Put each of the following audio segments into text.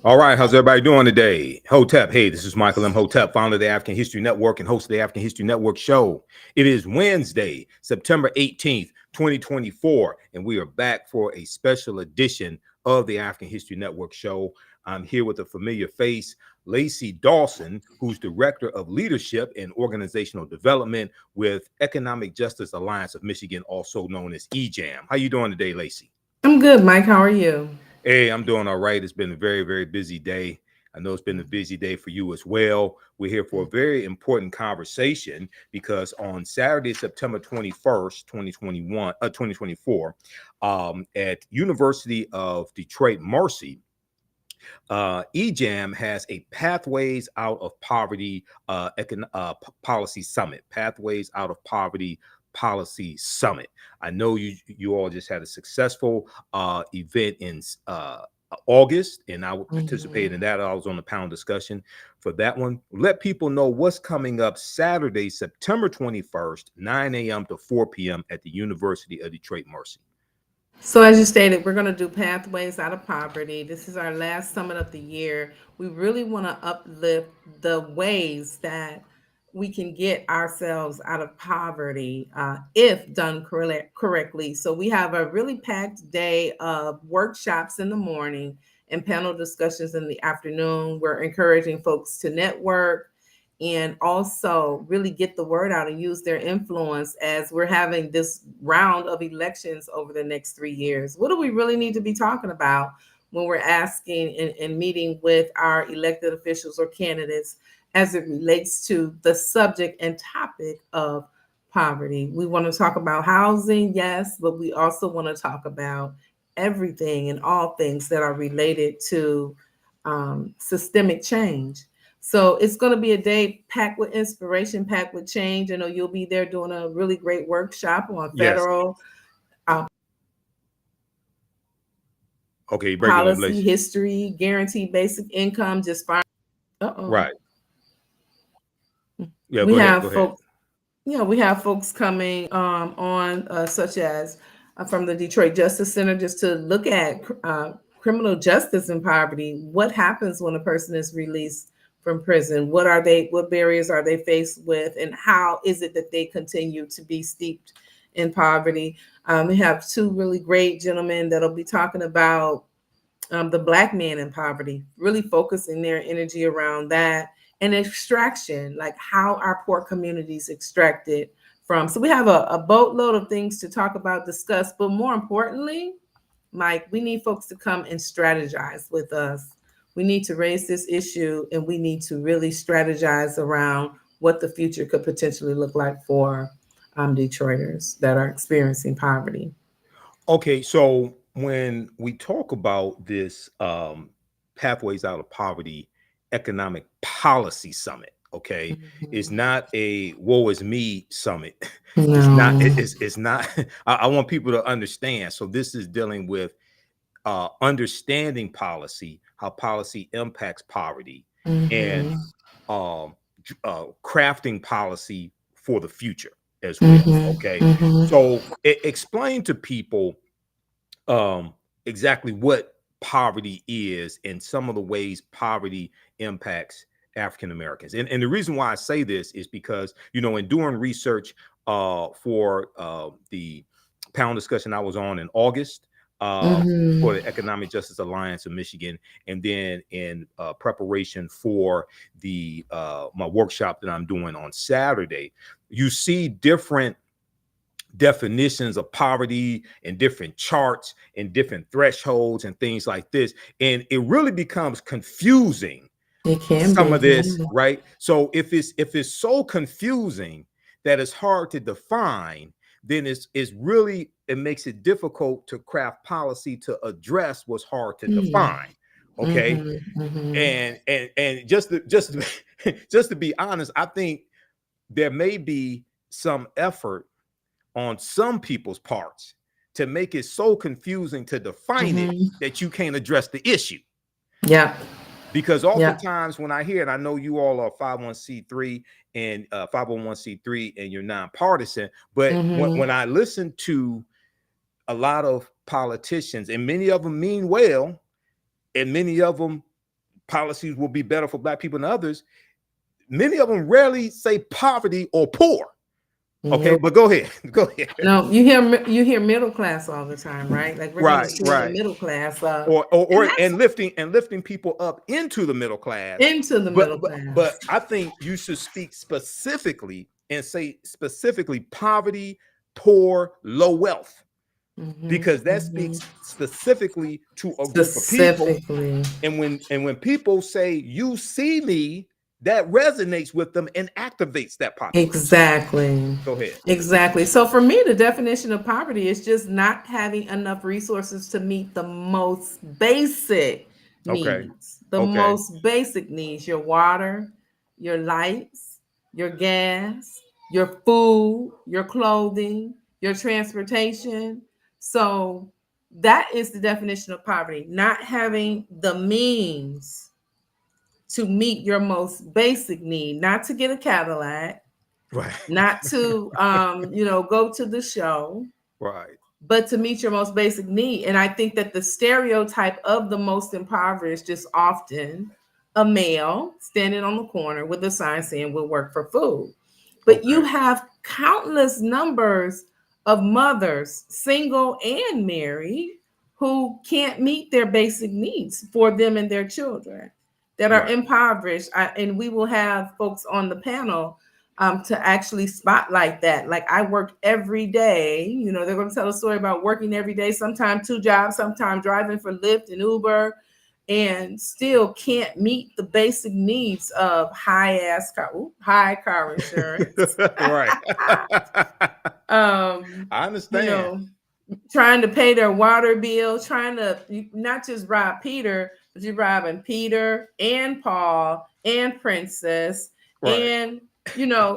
All right, how's everybody doing today? Hotep, hey, this is Michael Imhotep, founder of the African History Network and host of the African History Network show. It is Wednesday, September 18th, 2024, and we are back for a special edition of the African History Network show. I'm here with a familiar face, Lacy Dawson, who's Director of Leadership and Organizational Development with Economic Justice Alliance of Michigan, also known as EJAM. How you doing today, Lacy? I'm good, Mike. How are you? Hey, I'm doing all right. It's been a very, very busy day. I know it's been a busy day for you as well. We're here for a very important conversation because on Saturday, September 21st, 2024, at University of Detroit Mercy, EJAM has a Pathways Out of Poverty Policy Summit. Pathways Out of Poverty Policy Summit. I know you all just had a successful event in August, and I would participate in that. I was on the panel discussion for that one. Let people know what's coming up Saturday, September 21st, 9 a.m. to 4 p.m. at the University of Detroit Mercy. So, as you stated, we're going to do Pathways Out of Poverty. This is our last summit of the year. We really want to uplift the ways that we can get ourselves out of poverty if done correctly. So, we have a really packed day of workshops in the morning and panel discussions in the afternoon. We're encouraging folks to network and also really get the word out and use their influence as we're having this round of elections over the next 3 years. What do we really need to be talking about when we're asking and meeting with our elected officials or candidates as it relates to the subject and topic of poverty? We want to talk about housing, yes, but we also want to talk about everything and all things that are related to systemic change. So it's going to be a day packed with inspiration, packed with change. I know you'll be there doing a really great workshop on Yes. federal Okay, breaking up, policy, Lacey. history, guaranteed basic income, just fine. Uh-oh. Right. Yeah, We go ahead. have Go ahead. folks, we have folks coming on such as from the Detroit Justice Center just to look at criminal justice and poverty. What happens when a person is released from prison? What barriers are they faced with? And how is it that they continue to be steeped in poverty? We have two really great gentlemen that'll be talking about the Black man in poverty, really focusing their energy around that and extraction, like how our poor communities extracted from. So we have a boatload of things to talk about, discuss, but more importantly, Mike, we need folks to come and strategize with us. We need to raise this issue and we need to really strategize around what the future could potentially look like for Detroiters that are experiencing poverty. Okay, so when we talk about this Pathways Out of Poverty Economic Policy Summit, okay, it's not a woe is me summit. It's not, No. it's not, I want people to understand. So this is dealing with understanding policy, how policy impacts poverty, and Mm-hmm. um, crafting policy for the future as well. Mm-hmm. Okay, Mm-hmm. so explain to people exactly what poverty is and some of the ways poverty impacts African Americans. And the reason why I say this is because, you know, in doing research for the panel discussion I was on in August, for the Economic Justice Alliance of Michigan, and then in preparation for the my workshop that I'm doing on Saturday, you see different definitions of poverty and different charts and different thresholds and things like this, and it really becomes confusing, It can some be. of this, right? So if it's so confusing that it's hard to define, then it's really, it makes it difficult to craft policy to address what's hard to define. Okay. And just to be honest, I think there may be some effort on some people's parts to make it so confusing to define it that you can't address the issue. Yeah. Because Yeah. oftentimes when I hear, and I know you all are 501c3 and 501c3 and you're nonpartisan, but when I listen to a lot of politicians, and many of them mean well, and many of them policies will be better for Black people than others. Many of them rarely say poverty or poor. Okay, Nope. but go ahead. Go ahead. No, you hear middle class all the time, right? Like we're going to Right, build a right. middle class, and Or that's and lifting people up into the middle class. into the But middle but class. I think you should speak specifically and say specifically poverty, poor, low wealth, Hmm. because that Hmm. speaks specifically to a group of people. Specifically. And when people say you see me, that resonates with them and activates that population. Exactly. Go ahead. Exactly. So for me, the definition of poverty is just not having enough resources to meet the most basic Okay. needs. The Okay. most basic needs, your water, your lights, your gas, your food, your clothing, your transportation. So that is the definition of poverty, not having the means to meet your most basic need, not to get a Cadillac, Right. not to go to the show, Right. but to meet your most basic need. And I think that the stereotype of the most impoverished is often a male standing on the corner with a sign saying we'll work for food. But you Okay. have countless numbers of mothers, single and married, who can't meet their basic needs for them and their children that are Right. impoverished. And we will have folks on the panel to actually spotlight that. Like I work every day. They're going to tell a story about working every day, sometimes 2 jobs, sometimes driving for Lyft and Uber, and still can't meet the basic needs of high car insurance. Right. I You understand. know, trying to pay their water bill, trying to not just rob Peter, but you're robbing Peter and Paul and Princess. Right. And,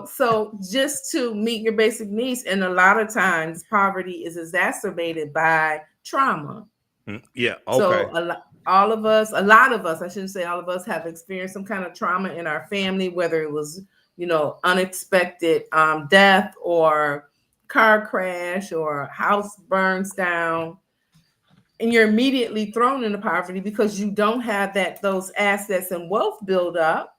so just to meet your basic needs. And a lot of times poverty is exacerbated by trauma. Yeah. So Okay. a lot of us, I shouldn't say all of us, have experienced some kind of trauma in our family, whether it was, unexpected death or car crash or house burns down, and you're immediately thrown into poverty because you don't have those assets and wealth build up.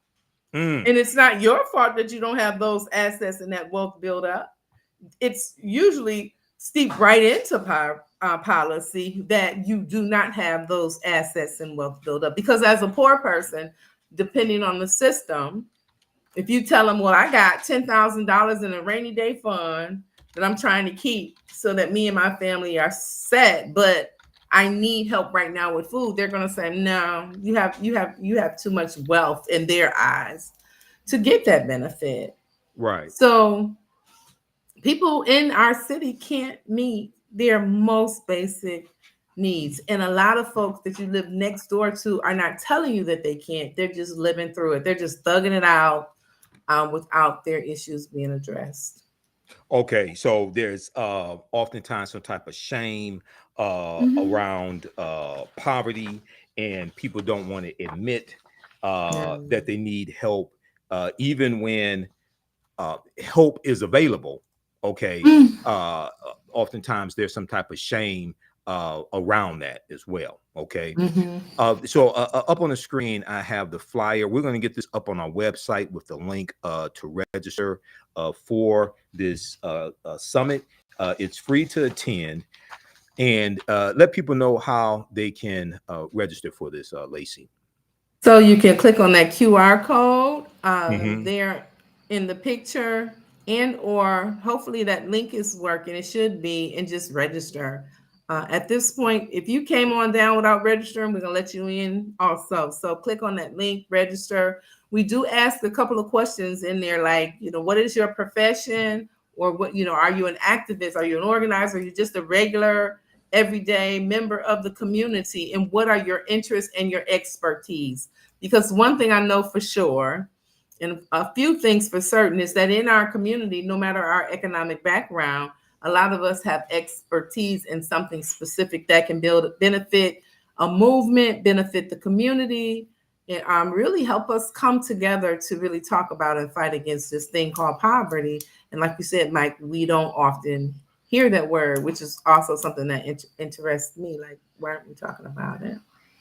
Mm. And it's not your fault that you don't have those assets and that wealth build up. It's usually steeped right into policy that you do not have those assets and wealth build up. Because as a poor person, depending on the system, if you tell them, well, I got $10,000 in a rainy day fund that I'm trying to keep so that me and my family are set, but I need help right now with food, they're going to say, no, you have too much wealth in their eyes to get that benefit. Right. So people in our city can't meet their most basic needs. And a lot of folks that you live next door to are not telling you that they can't. They're just living through it. They're just thugging it out without their issues being addressed. Okay, so there's oftentimes some type of shame Mm-hmm. around poverty, and people don't want to admit Yeah. that they need help, even when help is available. Okay, Mm. oftentimes there's some type of shame around that as well. Okay, Mm-hmm. up on the screen, I have the flyer. We're going to get this up on our website with the link to register for this summit. It's free to attend, and let people know how they can register for this, Lacy. So you can click on that QR code Hmm. there in the picture, and or hopefully that link is working. It should be, and just register. At this point, if you came on down without registering, we're gonna let you in also. So click on that link, register. We do ask a couple of questions in there, like, what is your profession, or what, are you an activist? Are you an organizer? Are you just a regular everyday member of the community? And what are your interests and your expertise? Because one thing I know for sure, and a few things for certain, is that in our community, no matter our economic background, a lot of us have expertise in something specific that can benefit a movement, benefit the community, and really help us come together to really talk about and fight against this thing called poverty. And like you said, Mike, we don't often hear that word, which is also something that interests me. Like, why aren't we talking about it?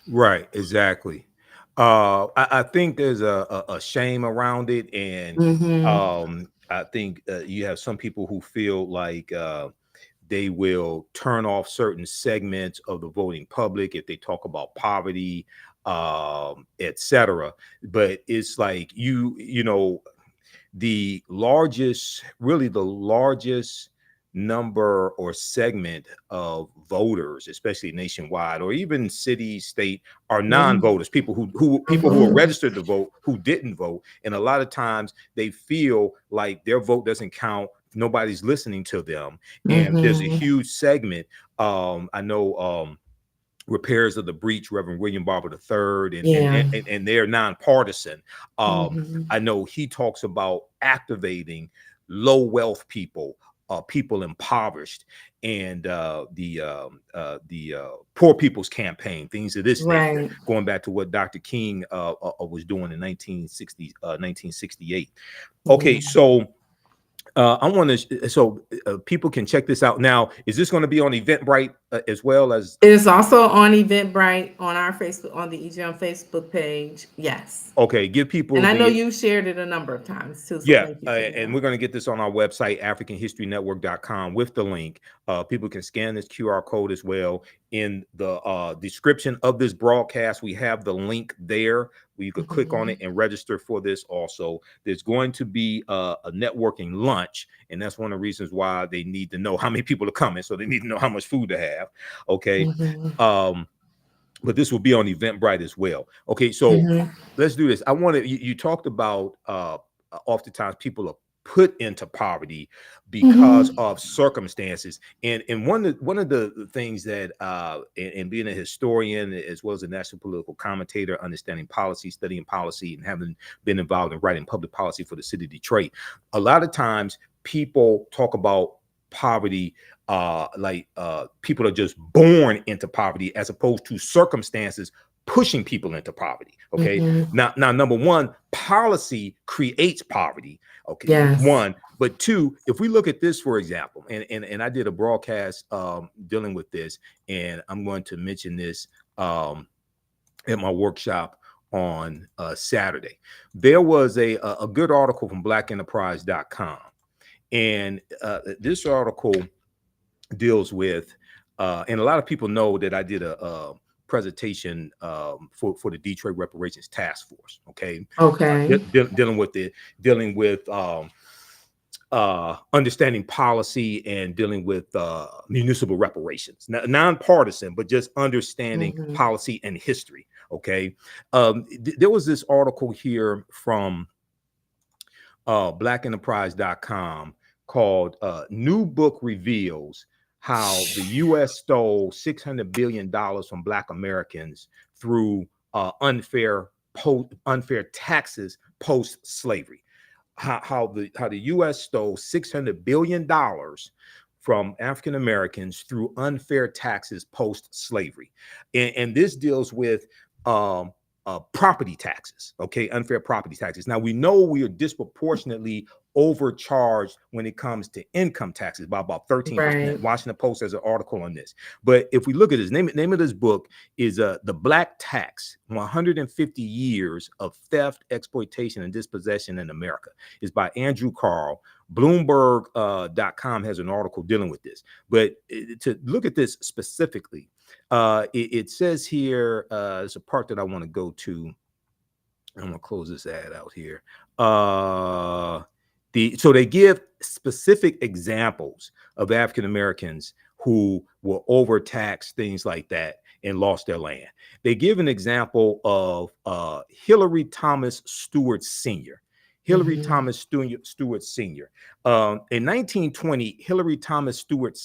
Right, exactly. I think there's a shame around it, and Mm-hmm. I think you have some people who feel like they will turn off certain segments of the voting public if they talk about poverty, etc. But it's like you know, really the largest number or segment of voters, especially nationwide or even city, state, are non-voters, people who are Mm-hmm. registered to vote who didn't vote. And a lot of times they feel like their vote doesn't count. Nobody's listening to them. And there's a Mm-hmm. huge segment. I know repairs of the breach, Reverend William Barber III, Yeah. and they're nonpartisan. Mm-hmm. I know he talks about activating low wealth people, people impoverished, and the poor people's campaign, things of this nature, Right. going back to what Dr. King was doing in 1968. Okay, Yeah. so I want to, so people can check this out now. Is this going to be on Eventbrite as well as? It is also on Eventbrite on our Facebook, on the EJAM Facebook page. Yes. Okay, give people And I know the, you shared it a number of times too, so yeah, thank you for and that. we're going to get this on our website, africanhistorynetwork.com, with the link. People can scan this QR code as well. In the description of this broadcast, we have the link there where you could click on Mhm. it and register for this also. There's going to be a networking lunch, and that's one of the reasons why they need to know how many people are coming, so they need to know how much food to have. Okay. Mhm. Um, but this will be on Eventbrite as well. Okay, so Mhm. let's do this. I want to. You talked about oftentimes people are put into poverty because Mhm. of circumstances, and one of the things that and being a historian as well as a national political commentator, understanding policy, studying policy, and having been involved in writing public policy for the city of Detroit, a lot of times people talk about poverty like people are just born into poverty as opposed to circumstances pushing people into poverty. Okay, Mhm. now number one, policy creates poverty. Okay, Yes. one, but two, if we look at this, for example, and I did a broadcast dealing with this, and I'm going to mention this at my workshop on Saturday. There was a good article from blackenterprise.com, and this article deals with, and a lot of people know that I did a presentation for the Detroit Reparations Task Force. Okay, Okay. dealing with understanding policy and dealing with municipal reparations, nonpartisan, but just understanding Mhm. policy and history. Okay, there was this article here from blackenterprise.com called New Book Reveals How the U.S. Stole $600 billion from Black Americans through unfair taxes post slavery. How the U.S. stole $600 billion from African Americans through unfair taxes post slavery, and this deals with um, property taxes. Okay, unfair property taxes. Now we know we are disproportionately overcharged when it comes to income taxes by about 13%. Right. Washington Post has an article on this. But if we look at this, name of this book is The Black Tax: 150 Years of Theft, Exploitation, and Dispossession in America. It's by Andrew Carl. Bloomberg.com has an article dealing with this. But to look at this specifically, it says here, there's a part that I want to go to. I'm going to close this ad out here. So they give specific examples of African Americans who were overtaxed, things like that, and lost their land. They give an example of Hillary Thomas Stewart Sr. Hillary Mhm. Thomas Stewart Sr. In 1920, Hillary Thomas Stewart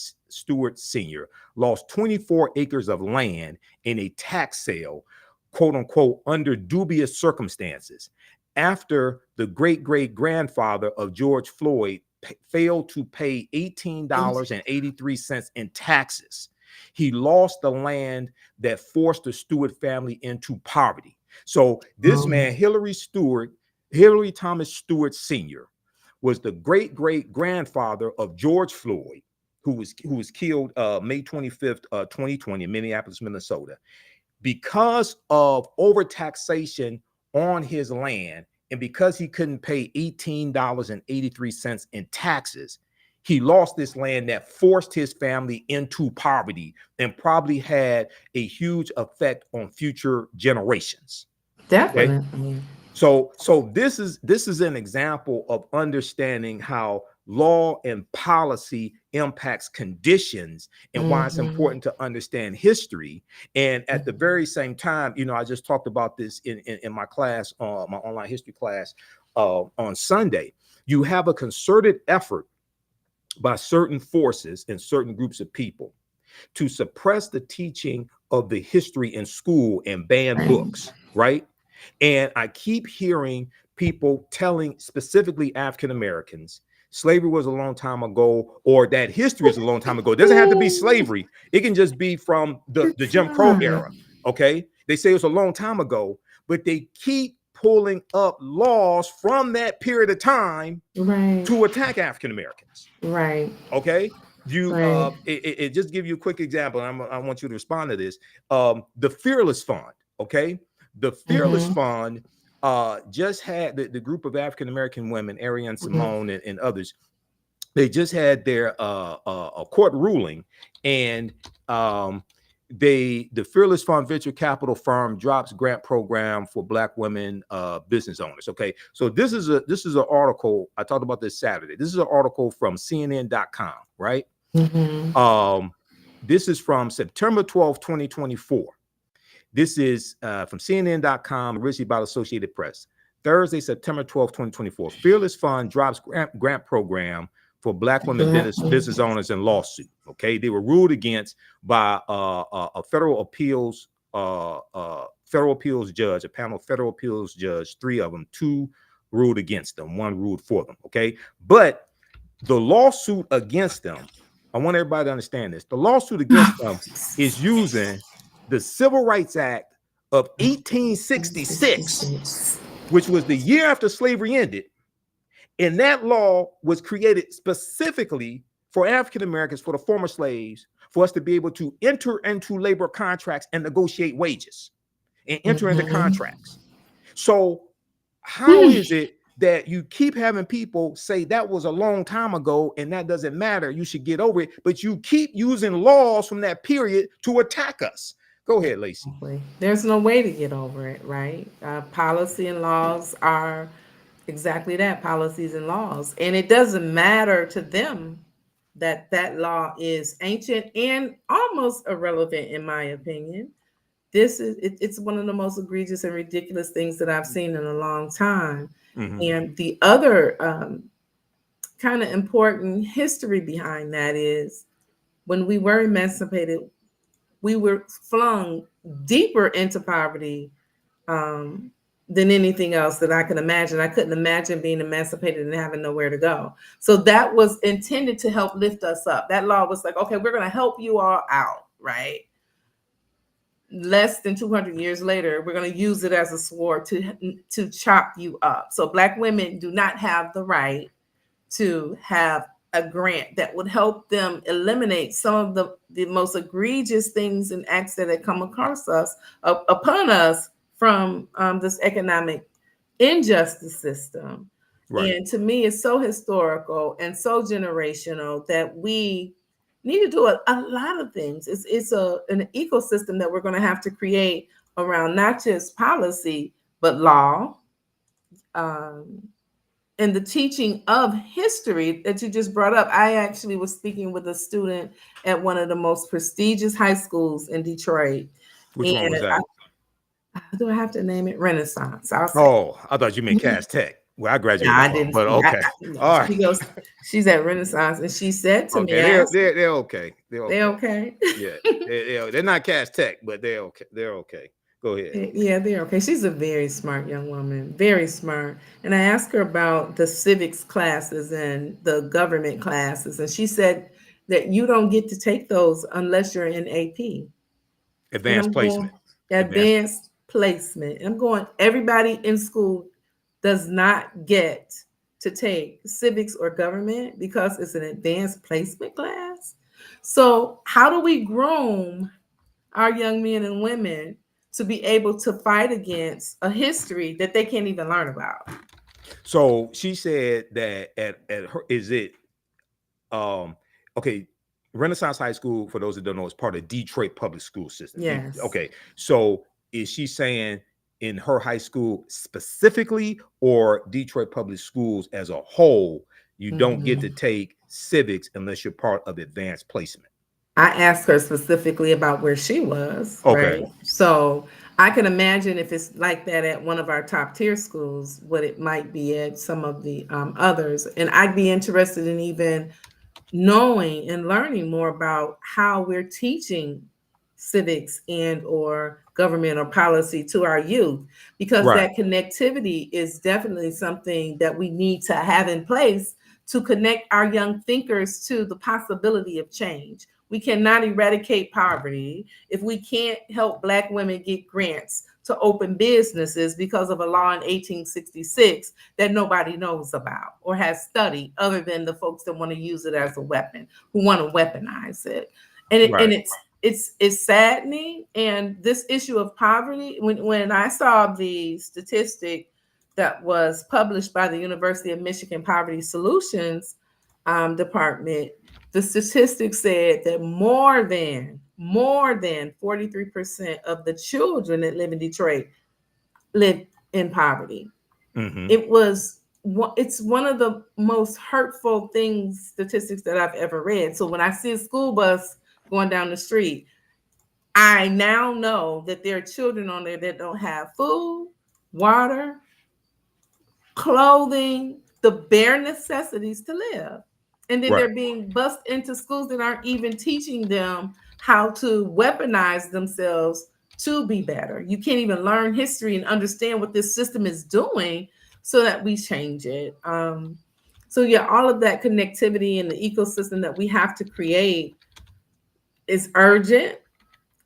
Sr. lost 24 acres of land in a tax sale, quote unquote, under dubious circumstances, after the great great grandfather of George Floyd failed to pay $18.83 in taxes. He lost the land that forced the Stewart family into poverty. So this man, Hillary Thomas Stewart Sr., was the great great grandfather of George Floyd, who was killed May 25th, 2020 in Minneapolis, Minnesota. because of overtaxation on his land, and because he couldn't pay $18.83 in taxes, he lost this land that forced his family into poverty and probably had a huge effect on future generations. Okay. Definitely. So this is an example of understanding how law and policy impacts conditions and why it's Mm-hmm. important to understand history. And at the very same time, I just talked about this in my class, my online history class on Sunday. You have a concerted effort by certain forces and certain groups of people to suppress the teaching of the history in school and ban Right. books, right? And I keep hearing people telling, specifically African Americans, slavery was a long time ago, or that history is a long time ago. It doesn't have to be slavery. It can just be from the It's Jim Crow not. era. Okay. They say it was a long time ago, but they keep pulling up laws from that period of time Right. to attack African Americans. Right. Okay. You Right. it just give you a quick example. I want you to respond to this. The Fearless Fund. Okay. The Fearless Mm-hmm. Fund just had the group of African American women, Ariane Simone and others. They just had their a court ruling, and the Fearless Fund venture capital firm drops grant program for Black women business owners. Okay, so this is an article I talked about this Saturday. This is an article from CNN.com, right? Mm-hmm. Um, this is from September 12th, 2024. This is from CNN.com, originally by the Associated Press. Thursday, September 12th, 2024. Fearless Fund drops grant program for Black women Black business women. owners in lawsuit. Okay, they were ruled against by a federal appeals judge, a panel of federal appeals judge. Three of them, two ruled against them, one ruled for them. Okay, but the lawsuit against them, I want everybody to understand this. The lawsuit against them is using the Civil Rights Act of 1866, 66. which was the year after slavery ended. And that law was created specifically for African Americans, for the former slaves, for us to be able to enter into labor contracts and negotiate wages and enter into Mm-hmm. contracts. So, how is it that you keep having people say that was a long time ago and that doesn't matter? You should get over it, but you keep using laws from that period to attack us. Go ahead, Lacy. Exactly. There's no way to get over it, right? Policy and laws are exactly that, policies and laws. And it doesn't matter to them that that law is ancient and almost irrelevant, in my opinion. It's one of the most egregious and ridiculous things that I've seen in a long time. Mm-hmm. And the other kind of important history behind that is when we were emancipated, we were flung deeper into poverty um, than anything else that I could imagine. I couldn't imagine being emancipated and having nowhere to go. So that was intended to help lift us up. That law was like, okay, we're going to help you all out, right? Less than 200 years later, we're going to use it as a sword to chop you up. So Black women do not have the right to have a grant that would help them eliminate some of the most egregious things and acts that had come across us upon us from this economic injustice system. Right. And to me, it's so historical and so generational that we need to do a lot of things. It's an ecosystem that we're going to have to create around not just policy, but law, um, and the teaching of history that you just brought up. I actually was speaking with a student at one of the most prestigious high schools in Detroit. Which one And was that? do I have to name it? Renaissance. I'll say. Oh, I thought you meant Cass Tech. Well, I No, graduated I from, didn't. but okay. No, All right. she goes, she's at Renaissance, and she said to me, Okay, I asked, they're okay. They're they okay. okay? Yeah, they're not Cass Tech, but they're okay. They're okay. Go ahead. Yeah, they're okay. She's a very smart young woman, very smart. And I asked her about the civics classes and the government classes, and she said that you don't get to take those unless you're in AP. And Advanced I'm going placement. Advanced. advanced placement. And I'm going, everybody in school does not get to take civics or government because it's an advanced placement class. So, how do we groom our young men and women to be able to fight against a history that they can't even learn about. So she said that at her, is it um okay, Renaissance High School, for those that don't know, is part of Detroit public school system. Yes. Okay, so is she saying in her high school specifically, or Detroit public schools as a whole, you don't get to Mhm. take civics unless you're part of advanced placement? I asked her specifically about where she was, Okay. right? So I can imagine if it's like that at one of our top tier schools, what it might be at some of the others. And I'd be interested in even knowing and learning more about how we're teaching civics and or government or policy to our youth, because Right. that connectivity is definitely something that we need to have in place to connect our young thinkers to the possibility of change. We cannot eradicate poverty if we can't help Black women get grants to open businesses because of a law in 1866 that nobody knows about or has studied, other than the folks that want to use it as a weapon, who want to weaponize it. And Right. it's saddening. And this issue of poverty, when I saw the statistic that was published by the University of Michigan Poverty Solutions Department, the statistics said that more than 43% of the children that live in Detroit live in poverty. Mm-hmm. It's one of the most hurtful things, statistics that I've ever read. So when I see a school bus going down the street, I now know that there are children on there that don't have food, water, clothing, the bare necessities to live. And then Right. they're being bussed into schools that aren't even teaching them how to weaponize themselves to be better. You can't even learn history and understand what this system is doing so that we change it. So yeah, all of that connectivity and the ecosystem that we have to create is urgent.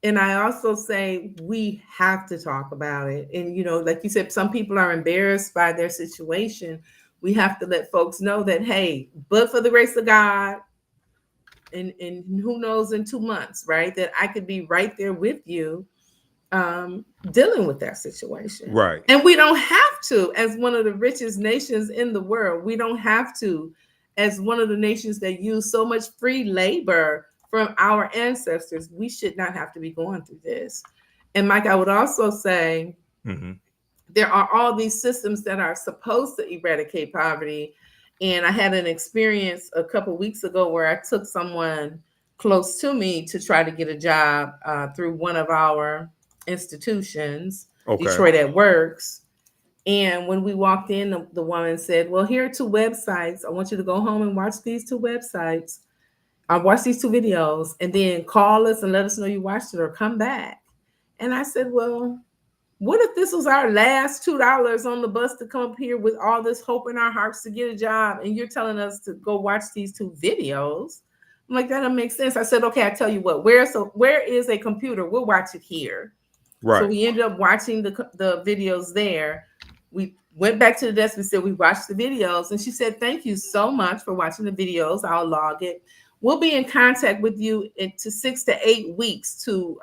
And I also say we have to talk about it. And, like you said, some people are embarrassed by their situation. We have to let folks know that, hey, but for the grace of God, and who knows, in 2 months, right, that I could be right there with you, dealing with that situation. Right. And we don't have to, as one of the richest nations in the world, we don't have to, as one of the nations that use so much free labor from our ancestors, we should not have to be going through this. And Mike, I would also say Mm-hmm. there are all these systems that are supposed to eradicate poverty. And I had an experience a couple weeks ago where I took someone close to me to try to get a job through one of our institutions, Okay. Detroit at Works. And when we walked in, the woman said, well, here are 2 websites. I want you to go home and watch these 2 websites. I watch these 2 videos and then call us and let us know you watched it or come back. And I said, well, what if this was our last $2 on the bus to come up here with all this hope in our hearts to get a job, and you're telling us to go watch these 2 videos? I'm like, that doesn't make sense. I said, okay, I tell you what, where is a computer? We'll watch it here. So Right. we ended up watching the videos there. We went back to the desk and said, we watched the videos. And she said, thank you so much for watching the videos. I'll log it. We'll be in contact with you into 6 to 8 weeks to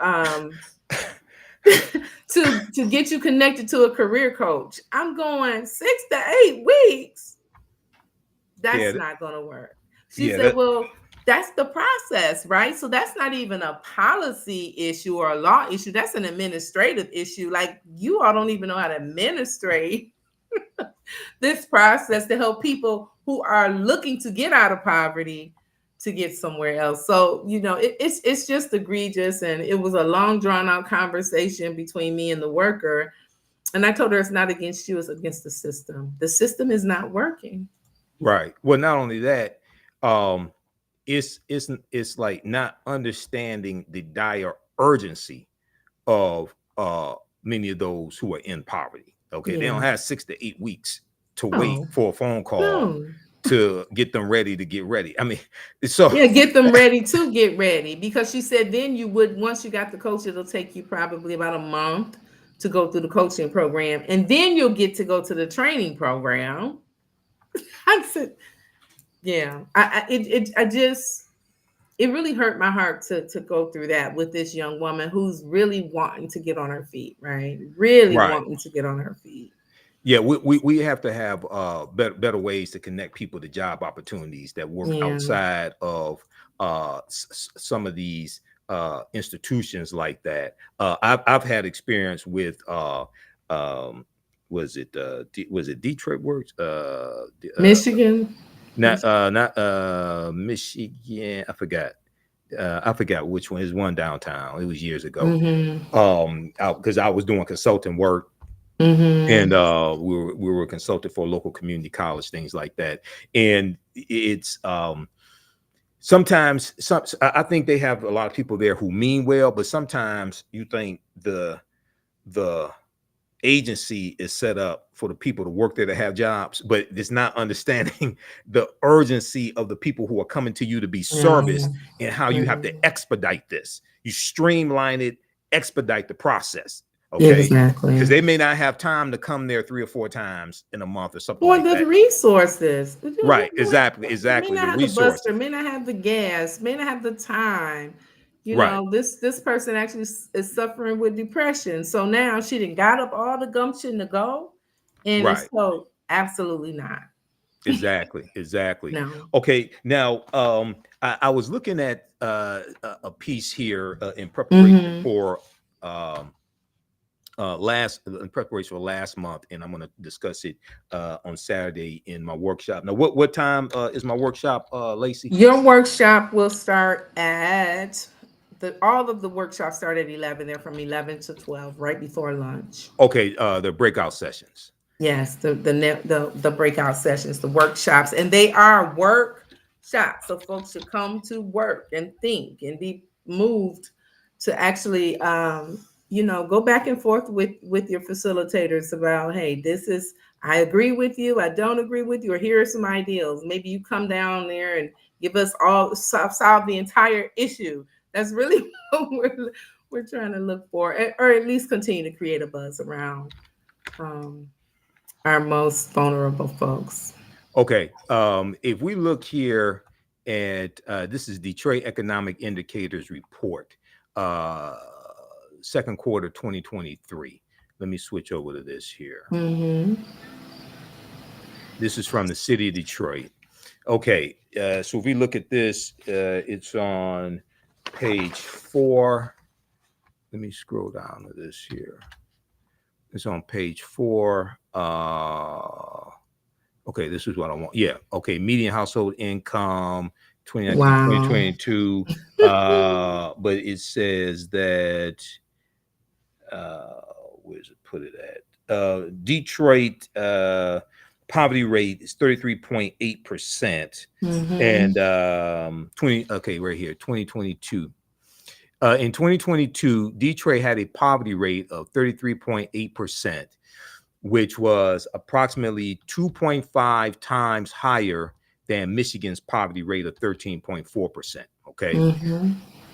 to get you connected to a career coach. I'm going 6 to 8 weeks. Yeah. That's not going to work. She Yeah. said, well, that's the process, right? So that's not even a policy issue or a law issue. That's an administrative issue. Like, you all don't even know how to administrate this process to help people who are looking to get out of poverty to get somewhere else. So, it's just egregious. And it was a long drawn out conversation between me and the worker. And I told her, it's not against you, it's against the system. The system is not working. Right. Well, not only that, um, it's like not understanding the dire urgency of many of those who are in poverty. Okay, they don't Yeah. have 6 to 8 weeks to wait No, for a phone call no. to get them ready to get ready. I mean, so Yeah, get them ready to get ready. Because she said then you would, once you got the coach, it'll take you probably about a month to go through the coaching program. And then you'll get to go to the training program. I said, yeah, I just, it really hurt my heart to go through that with this young woman who's really wanting to get on her feet, right? Really Right. wanting to get on her feet. Yeah, we have to have better ways to connect people to job opportunities that work Yeah. outside of some of these institutions like that. I've had experience with um, was it Detroit Works? Michigan. Not Michigan. I forgot which one. Is one downtown. It was years ago. Mm-hmm. Because I was doing consulting work, and Mm-hmm. we were consulted for a local community college, things like that. And it's sometimes I think they have a lot of people there who mean well, but sometimes you think the agency is set up for the people to work there to have jobs, but it's not understanding the urgency of the people who are coming to you to be serviced, and how you have to Mm-hmm. expedite this. You streamline it, expedite the process. Okay. Because Exactly. they may not have time to come there 3 or 4 times in a month or something Or like the that. resources. Right. Exactly. May Exactly. not The have the buster, resources. may not have the gas, may not have the time. Right. This person actually is suffering with depression. So now she didn't got up all the gumption to go, and it's Right. so absolutely not. Exactly. Exactly. No. Okay. Now, I was looking at a piece here in preparation Mm-hmm. for um, last in preparation for last month, and I'm going to discuss it on Saturday in my workshop. Now, what time is my workshop, Lacy? Your workshop will start at all of the workshops start at 11. They're from 11 to 12, right before lunch. Okay, the breakout sessions. Yes, the breakout sessions, the workshops, and they are workshops. So folks should come to work and think and be moved to actually, go back and forth with your facilitators about, hey, this is, I agree with you, I don't agree with you, or here are some ideals. Maybe you come down there and give us all solve the entire issue. That's really what we're trying to look for, or at least continue to create a buzz around. Um, our most vulnerable folks. Okay, if we look here at this is Detroit Economic Indicators Report, uh, second quarter 2023. Let me switch over to this here. Mm-hmm. This is from the city of Detroit. Okay, so if we look at this, it's on page 4. Let me scroll down to this here. It's on page 4. Okay, this is what I want. Yeah. Okay, median household income 2019 Wow. 2022. But it says that where's it put it at? Detroit poverty rate is 33.8%. Mm-hmm. And 20, okay, right here, 2022. In 2022, Detroit had a poverty rate of 33.8%, which was approximately 2.5 times higher than Michigan's poverty rate of 13.4%. Okay. Mm-hmm.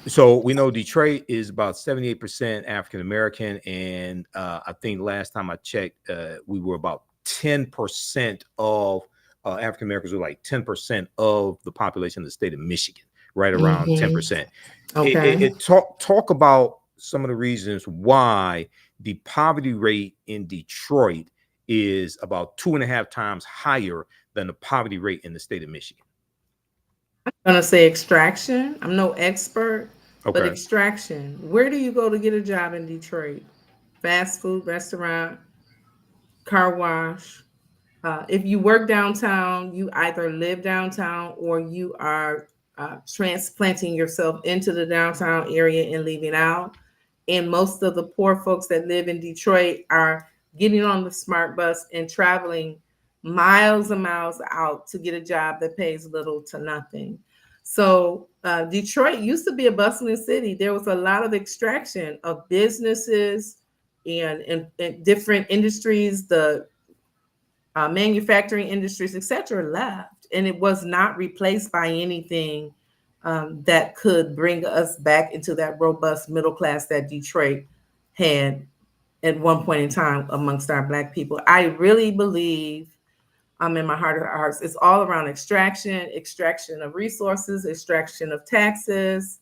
So we know Detroit is about 78% African American. And I think last time I checked, we were about 10% of African Americans were like 10% of the population of the state of Michigan, right around Mm-hmm. 10%. Okay. Talk about some of the reasons why the poverty rate in Detroit is about 2.5 times higher than the poverty rate in the state of Michigan. I'm gonna say extraction. I'm no expert, but Okay. extraction. Where do you go to get a job in Detroit? Fast food restaurant, car wash. If you work downtown, you either live downtown or you are transplanting yourself into the downtown area and leaving out. And most of the poor folks that live in Detroit are getting on the smart bus and traveling miles and miles out to get a job that pays little to nothing. So Detroit used to be a bustling city. There was a lot of extraction of businesses and different industries. The manufacturing industries, etc., left, and it was not replaced by anything that could bring us back into that robust middle class that Detroit had at one point in time amongst our Black people. I really believe in my heart of hearts. It's all around extraction of resources, extraction of taxes,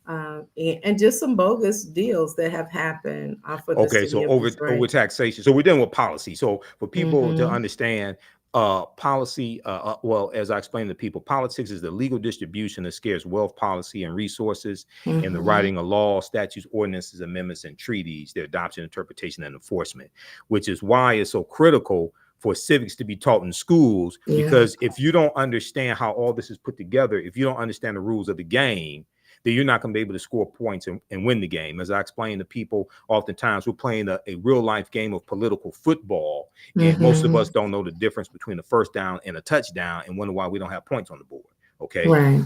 and just some bogus deals that have happened for the Okay, city so of over Detroit. taxation. So we're dealing with policy. So for people to Mm-hmm. understand, policy, well, as I explained to people, politics is the legal distribution of scarce wealth, policy, and resources, and the Mm-hmm. writing of laws, statutes, ordinances, amendments, and treaties, their adoption, interpretation, and enforcement, which is why it's so critical for civics to be taught in schools, Yeah. because if you don't understand how all this is put together, if you don't understand the rules of the game, then you're not going to be able to score points and win the game. As I explain to people, oftentimes we're playing a real life game of political football, and most of Mm-hmm. us don't know the difference between a first down and a touchdown and wonder why we don't have points on the board. Okay. Right.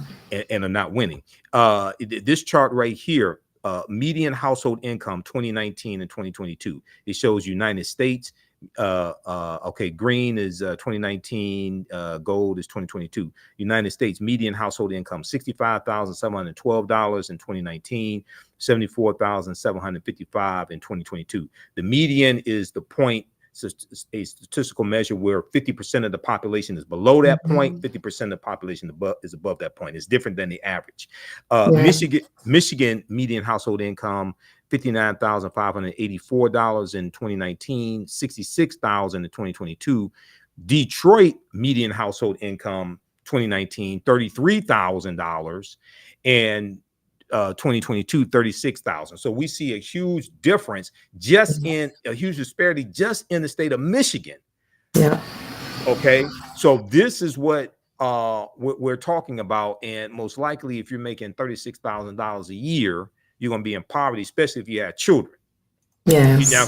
And are not winning. This chart right here, median household income 2019 and 2022. It shows United States. Okay, green is 2019, gold is 2022. United States median household income $65,712 in 2019, $74,755 in 2022. The median is the point, a statistical measure where 50% of the population is below that point, Mm-hmm. 50% of the population is above that point. It's different than the average. Yeah. Michigan median household income $59,584 in 2019, $66,000 in 2022. Detroit median household income 2019, $33,000, and 2022, 36,000. So we see a huge difference, just in a huge disparity just in the state of Michigan. Yeah. Okay, so this is what we're talking about, and most likely, if you're making $36,000 a year, you're going to be in poverty, especially if you have children. Yes. You're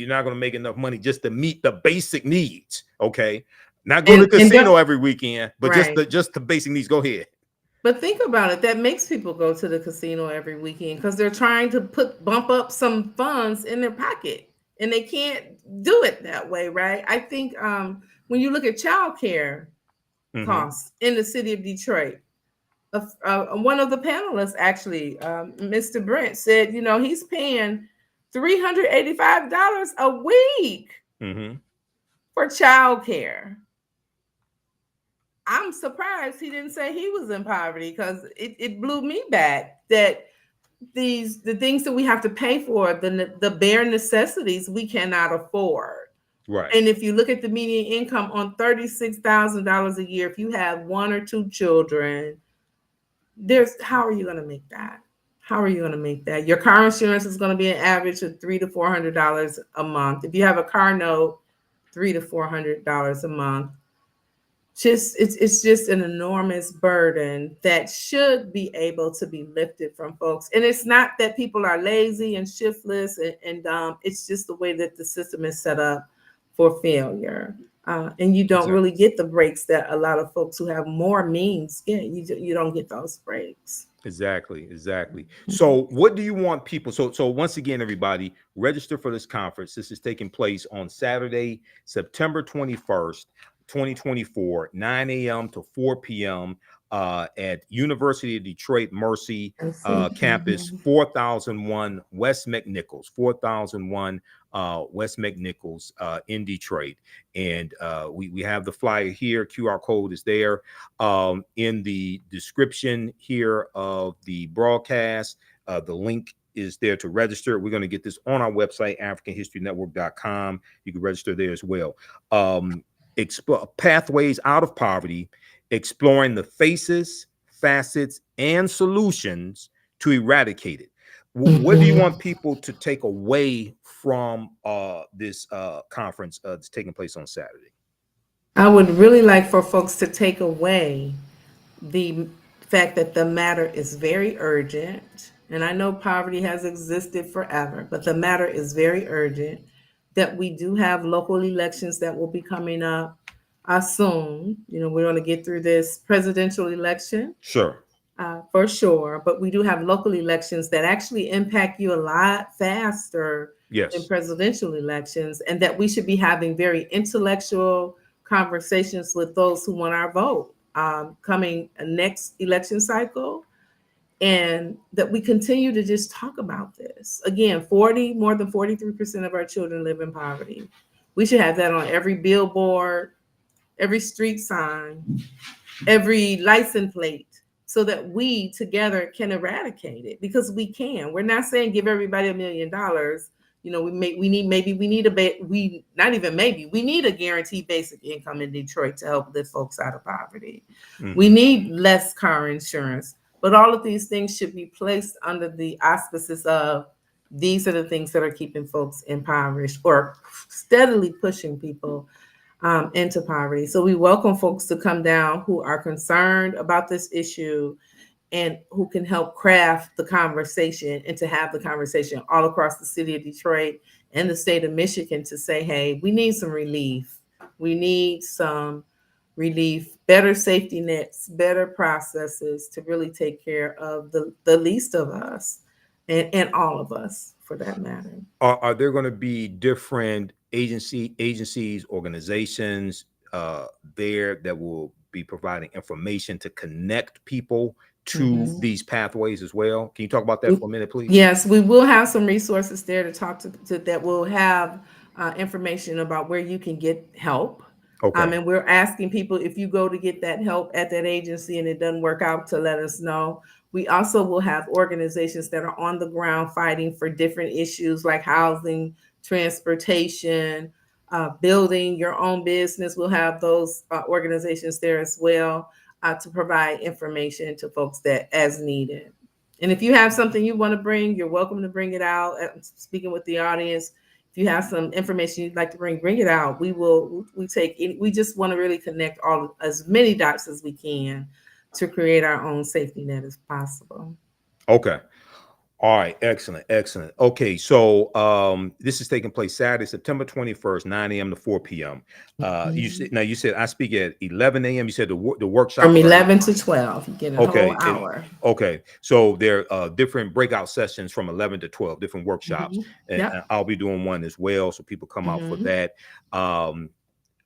not going to make enough money just to meet the basic needs. Okay, not go to the And casino every weekend, but right. just the basic needs. Go ahead. But think about it. That makes people go to the casino every weekend because they're trying to bump up some funds in their pocket, and they can't do it that way, right? I think when you look at childcare Mm-hmm. costs in the city of Detroit, one of the panelists actually, Mr. Brent, said, he's paying $385 a week Mm-hmm. for childcare. I'm surprised he didn't say he was in poverty, because it blew me back that the things that we have to pay for, the bare necessities, we cannot afford. Right. And if you look at the median income on $36,000 a year, if you have one or two children, how are you going to make that? How are you going to make that? Your car insurance is going to be an average of $300 to $400 a month. If you have a car note, $300 to $400 a month. It's just an enormous burden that should be able to be lifted from folks. And it's not that people are lazy and shiftless and dumb. It's just the way that the system is set up for failure. And you don't really get the breaks that a lot of folks who have more means get. You don't get those breaks. Exactly. So what do you want people? So once again, everybody, register for this conference. This is taking place on Saturday, September 21st, 2024, 9 a.m. to 4 p.m. At University of Detroit Mercy campus, 4001 West McNichols, 4001 West McNichols in Detroit. And we have the flyer here. QR code is there in the description here of the broadcast. The link is there to register. We're going to get this on our website, AfricanHistoryNetwork.com. You can register there as well. Pathways out of poverty, exploring the faces, facets, and solutions to eradicate it. What do you want people to take away from this conference that's taking place on Saturday? I would really like for folks to take away the fact that the matter is very urgent. And I know poverty has existed forever, but the matter is very urgent. That we do have local elections that will be coming up soon. We're going to get through this presidential election. Sure. For sure. But we do have local elections that actually impact you a lot faster than Yes. presidential elections, and that we should be having very intellectual conversations with those who want our vote coming next election cycle, and that we continue to just talk about this. Again, more than 43% of our children live in poverty. We should have that on every billboard, every street sign, every license plate, so that we together can eradicate it, because we can. We're not saying give everybody $1 million. You know, we need we not even maybe we need a guaranteed basic income in Detroit to help lift folks out of poverty. We need less car insurance, but all of these things should be placed under the auspices of these are the things that are keeping folks impoverished or steadily pushing people into poverty. So we welcome folks to come down who are concerned about this issue and who can help craft the conversation and to have the conversation all across the city of Detroit and the state of Michigan to say, hey, we need some relief. We need some relief, better safety nets, better processes to really take care of the least of us and all of us for that matter. Are there going to be different agencies, organizations there that will be providing information to connect people to these pathways as well? Can you talk about that for a minute, please? Yes, we will have some resources there to talk to that will have information about where you can get help. Okay. And we're asking people, if you go to get that help at that agency and it doesn't work out, to let us know. We also will have organizations that are on the ground fighting for different issues like housing, transportation, building your own business. We'll have those organizations there as well to provide information to folks that as needed. And if you have something you want to bring, you're welcome to bring it out. Speaking with the audience, if you have some information you'd like to bring it out. We just want to really connect as many dots as we can to create our own safety net as possible. Okay. All right, excellent, excellent. Okay, so this is taking place Saturday, September 21st, 9 a.m. to 4 p.m. You said I speak at 11 a.m. You said the workshop from 11 to 12. You get a whole hour. Okay, so there are different breakout sessions from 11 to 12, different workshops, and I'll be doing one as well, so people come out for that.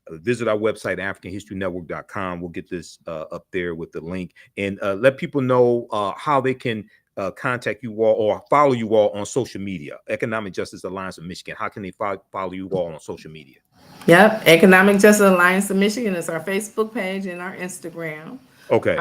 Visit our website, AfricanHistoryNetwork.com. We'll get this up there with the link, and let people know how they can contact you all or follow you all on social media. Economic Justice Alliance of Michigan. How can they follow you all on social media? Yep, Economic Justice Alliance of Michigan is our Facebook page and our Instagram. Okay.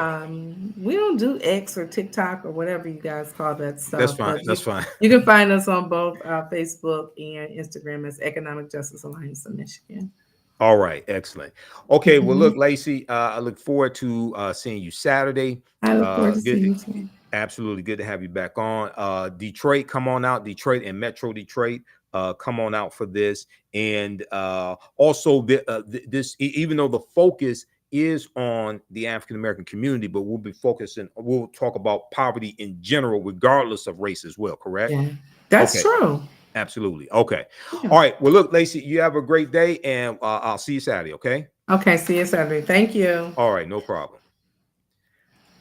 We don't do X or TikTok or whatever you guys call that stuff. That's fine. That's fine. You can find us on both Facebook and Instagram as Economic Justice Alliance of Michigan. All right, excellent. Okay, well, look, Lacy, I look forward to seeing you Saturday. I look forward to seeing you too. Absolutely good to have you back on. Detroit, come on out. Detroit and Metro Detroit, come on out for this. And also, this, even though the focus is on the African American community, but we'll talk about poverty in general, regardless of race as well. Correct? Yeah, that's true. Absolutely. Okay. Yeah. All right. Well, look, Lacy, you have a great day, and I'll see you Saturday. Okay. Okay. See you Saturday. Thank you. All right. No problem.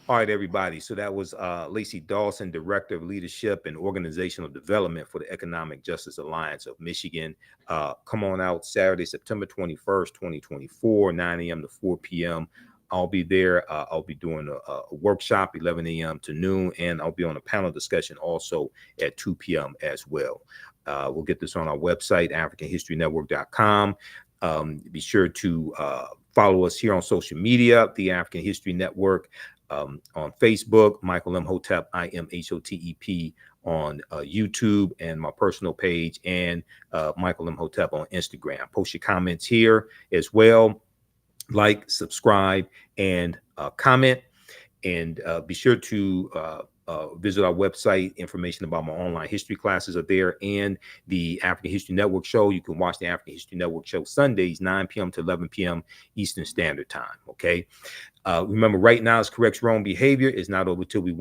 All right, everybody. So that was Lacy Dawson, Director of Leadership and Organizational Development for the Economic Justice Alliance of Michigan. Come on out Saturday, September 21st, 2024, 9 a.m. to 4 p.m. I'll be there. I'll be doing a workshop 11 a.m. to noon, and I'll be on a panel discussion also at 2 p.m. as well. We'll get this on our website, AfricanHistoryNetwork.com. Be sure to follow us here on social media, the African History Network, on Facebook, Michael Imhotep, IMHOTEP, on YouTube, and my personal page, and Michael Imhotep on Instagram. Post your comments here as well. Like, subscribe, and comment. And be sure to visit our website. Information about my online history classes are there, and the African History Network show. You can watch the African History Network show Sundays, 9 p.m. to 11 p.m. Eastern Standard Time. Okay. Remember, right now is correct wrong behavior. It's not over till we win.